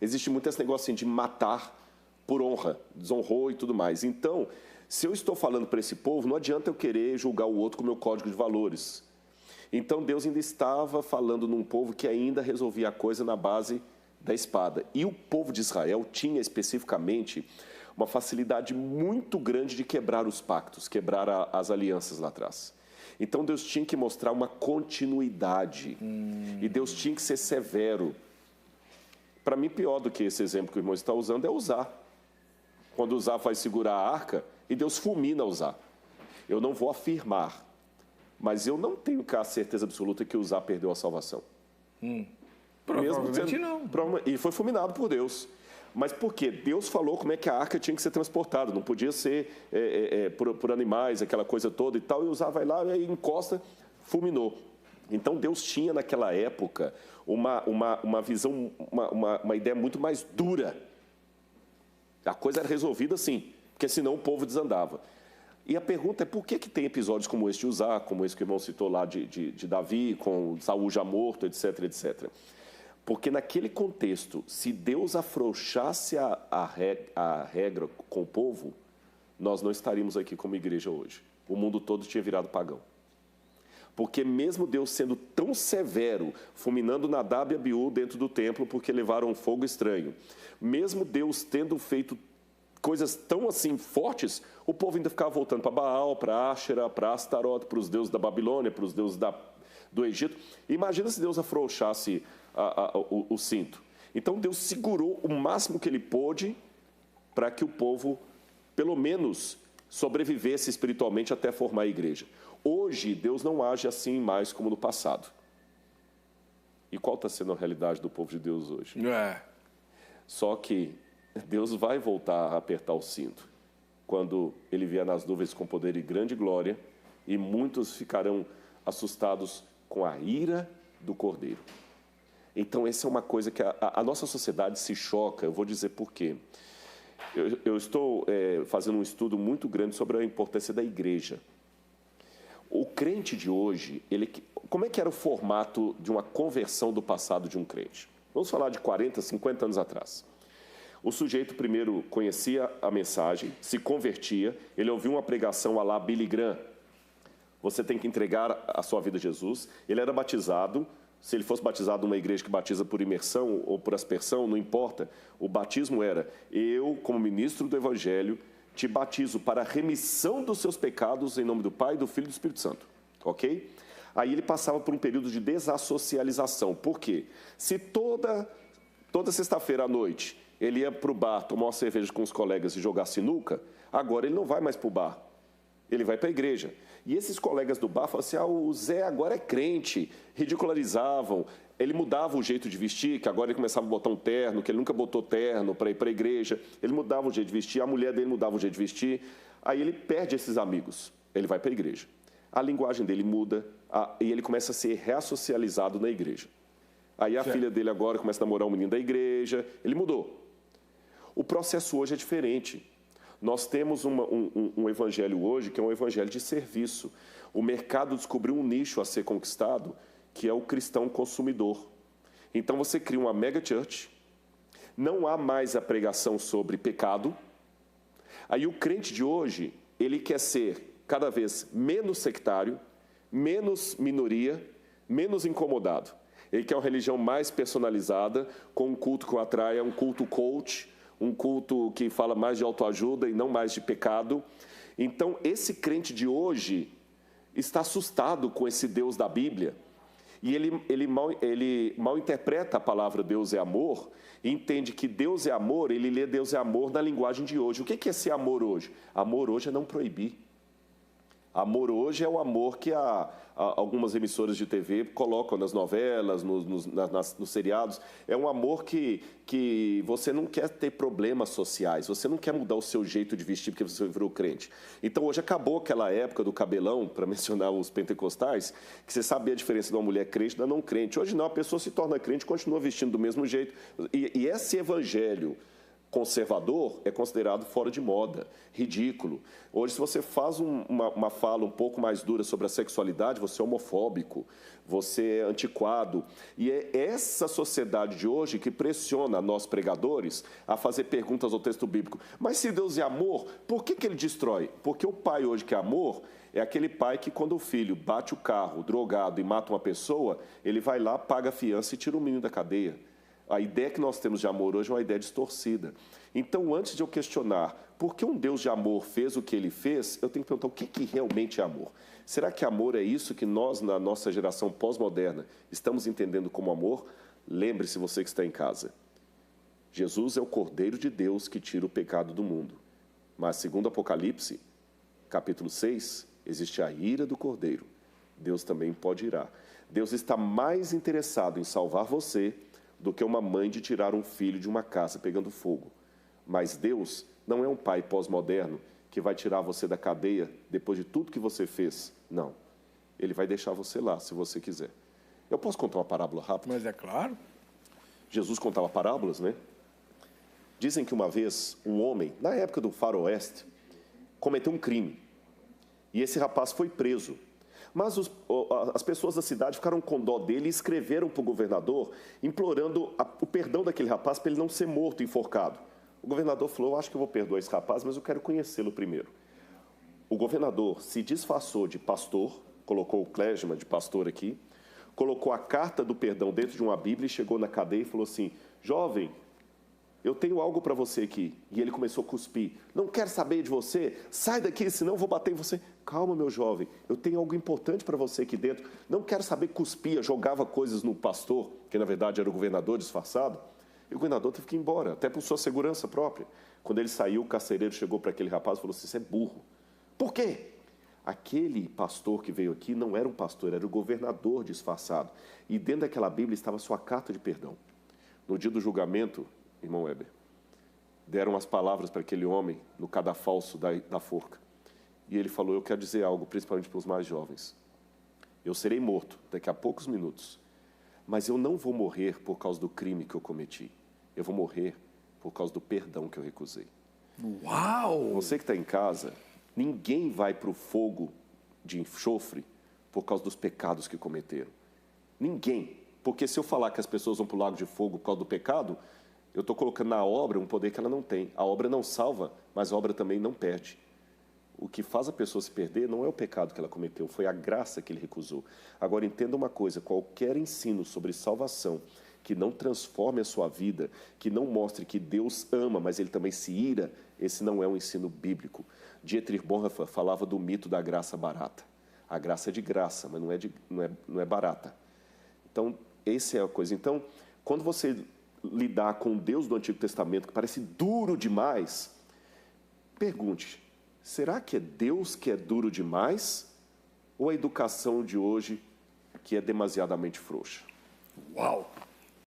existe muito esse negócio assim, de matar por honra, desonrou e tudo mais. Então, se eu estou falando para esse povo, não adianta eu querer julgar o outro com o meu código de valores. Então, Deus ainda estava falando num povo que ainda resolvia a coisa na base da espada. E o povo de Israel tinha especificamente uma facilidade muito grande de quebrar os pactos, quebrar as alianças lá atrás. Então, Deus tinha que mostrar uma continuidade. E Deus tinha que ser severo. Para mim, pior do que esse exemplo que o irmão está usando é usar. Quando usar vai segurar a arca e Deus fulmina usar. Eu não vou afirmar, mas eu não tenho cá a certeza absoluta que usar perdeu a salvação. Provavelmente não. E foi fulminado por Deus. Mas por quê? Deus falou como é que a arca tinha que ser transportada. Não podia ser por animais, aquela coisa toda e tal. E usar vai lá e encosta, fulminou. Então Deus tinha naquela época uma visão, uma ideia muito mais dura. A coisa era resolvida assim, porque senão o povo desandava. E a pergunta é por que tem episódios como esse de Uzá, como esse que o irmão citou lá de Davi, com Saul já morto, etc, etc. Porque naquele contexto, se Deus afrouxasse a regra com o povo, nós não estaríamos aqui como igreja hoje. O mundo todo tinha virado pagão. Porque mesmo Deus sendo tão severo, fulminando Nadab e Abiú dentro do templo porque levaram um fogo estranho, mesmo Deus tendo feito coisas tão assim fortes, o povo ainda ficava voltando para Baal, para Áshera, para Astarote, para os deuses da Babilônia, para os deuses do Egito. Imagina se Deus afrouxasse o cinto. Então Deus segurou o máximo que ele pôde para que o povo, pelo menos, sobrevivesse espiritualmente até formar a igreja. Hoje, Deus não age assim mais como no passado. E qual está sendo a realidade do povo de Deus hoje? Só que Deus vai voltar a apertar o cinto quando ele vier nas nuvens com poder e grande glória, e muitos ficarão assustados com a ira do Cordeiro. Então, essa é uma coisa que a nossa sociedade se choca. Eu vou dizer por quê. Eu estou fazendo um estudo muito grande sobre a importância da igreja. O crente de hoje, como é que era o formato de uma conversão do passado de um crente? Vamos falar de 40, 50 anos atrás. O sujeito primeiro conhecia a mensagem, se convertia, ele ouvia uma pregação à la Billy Graham. Você tem que entregar a sua vida a Jesus. Ele era batizado. Se ele fosse batizado numa igreja que batiza por imersão ou por aspersão, não importa. O batismo era: eu, como ministro do Evangelho, te batizo para a remissão dos seus pecados em nome do Pai, do Filho e do Espírito Santo. Ok? Aí ele passava por um período de desassocialização. Por quê? Se toda sexta-feira à noite ele ia para o bar tomar uma cerveja com os colegas e jogar sinuca, agora ele não vai mais para o bar. Ele vai para a igreja. E esses colegas do bar falavam assim: o Zé agora é crente. Ridicularizavam. Ele mudava o jeito de vestir, que agora ele começava a botar um terno, que ele nunca botou terno para ir para a igreja. Ele mudava o jeito de vestir, a mulher dele mudava o jeito de vestir. Aí ele perde esses amigos. Ele vai para a igreja. A linguagem dele muda e ele começa a ser reassocializado na igreja. Aí a filha dele agora começa a namorar um menino da igreja. Ele mudou. O processo hoje é diferente. Nós temos um evangelho hoje que é um evangelho de serviço. O mercado descobriu um nicho a ser conquistado, que é o cristão consumidor. Então você cria uma mega church, não há mais a pregação sobre pecado. Aí o crente de hoje, ele quer ser cada vez menos sectário, menos minoria, menos incomodado. Ele quer uma religião mais personalizada, com um culto que o atraia, um culto coach, um culto que fala mais de autoajuda e não mais de pecado. Então, esse crente de hoje está assustado com esse Deus da Bíblia. E ele mal interpreta a palavra Deus é amor e entende que Deus é amor, ele lê Deus é amor na linguagem de hoje. O que é ser amor hoje? Amor hoje é não proibir. Amor hoje é o amor que algumas emissoras de TV colocam nas novelas, nos seriados. É um amor que você não quer ter problemas sociais, você não quer mudar o seu jeito de vestir porque você virou crente. Então hoje acabou aquela época do cabelão, para mencionar os pentecostais, que você sabia a diferença de uma mulher crente e da não crente. Hoje não, a pessoa se torna crente e continua vestindo do mesmo jeito. E esse evangelho Conservador é considerado fora de moda, ridículo. Hoje, se você faz uma fala um pouco mais dura sobre a sexualidade, você é homofóbico, você é antiquado. E é essa sociedade de hoje que pressiona nós pregadores a fazer perguntas ao texto bíblico. Mas se Deus é amor, por que ele destrói? Porque o pai hoje que é amor é aquele pai que, quando o filho bate o carro drogado e mata uma pessoa, ele vai lá, paga a fiança e tira o menino da cadeia. A ideia que nós temos de amor hoje é uma ideia distorcida. Então, antes de eu questionar por que um Deus de amor fez o que ele fez, eu tenho que perguntar o que realmente é amor. Será que amor é isso que nós, na nossa geração pós-moderna, estamos entendendo como amor? Lembre-se, você que está em casa. Jesus é o Cordeiro de Deus que tira o pecado do mundo. Mas, segundo Apocalipse, capítulo 6, existe a ira do Cordeiro. Deus também pode irar. Deus está mais interessado em salvar você do que uma mãe de tirar um filho de uma casa pegando fogo. Mas Deus não é um pai pós-moderno que vai tirar você da cadeia depois de tudo que você fez. Não. Ele vai deixar você lá, se você quiser. Eu posso contar uma parábola rápida? Mas é claro. Jesus contava parábolas, né? Dizem que uma vez um homem, na época do faroeste, cometeu um crime. E esse rapaz foi preso. Mas as pessoas da cidade ficaram com dó dele e escreveram para o governador, implorando o perdão daquele rapaz para ele não ser morto, enforcado. O governador falou, acho que eu vou perdoar esse rapaz, mas eu quero conhecê-lo primeiro. O governador se disfarçou de pastor, colocou o clégima de pastor aqui, colocou a carta do perdão dentro de uma Bíblia e chegou na cadeia e falou assim, jovem, eu tenho algo para você aqui. E ele começou a cuspir. Não quero saber de você. Sai daqui, senão eu vou bater em você. Calma, meu jovem. Eu tenho algo importante para você aqui dentro. Não quero saber, cuspia, jogava coisas no pastor, que na verdade era o governador disfarçado. E o governador teve que ir embora, até por sua segurança própria. Quando ele saiu, o carcereiro chegou para aquele rapaz e falou assim, você é burro. Por quê? Aquele pastor que veio aqui não era um pastor, era o governador disfarçado. E dentro daquela Bíblia estava a sua carta de perdão. No dia do julgamento, irmão Weber, deram as palavras para aquele homem no cadafalso da forca. E ele falou, eu quero dizer algo, principalmente para os mais jovens. Eu serei morto daqui a poucos minutos, mas eu não vou morrer por causa do crime que eu cometi. Eu vou morrer por causa do perdão que eu recusei. Uau! Você que está em casa, ninguém vai para o fogo de enxofre por causa dos pecados que cometeram. Ninguém. Porque se eu falar que as pessoas vão para o lago de fogo por causa do pecado, eu estou colocando na obra um poder que ela não tem. A obra não salva, mas a obra também não perde. O que faz a pessoa se perder não é o pecado que ela cometeu, foi a graça que ele recusou. Agora, entenda uma coisa, qualquer ensino sobre salvação que não transforme a sua vida, que não mostre que Deus ama, mas ele também se ira, esse não é um ensino bíblico. Dietrich Bonhoeffer falava do mito da graça barata. A graça é de graça, mas não é barata. Então, essa é a coisa. Então, quando você lidar com o Deus do Antigo Testamento, que parece duro demais, pergunte, será que é Deus que é duro demais? Ou a educação de hoje que é demasiadamente frouxa? Uau!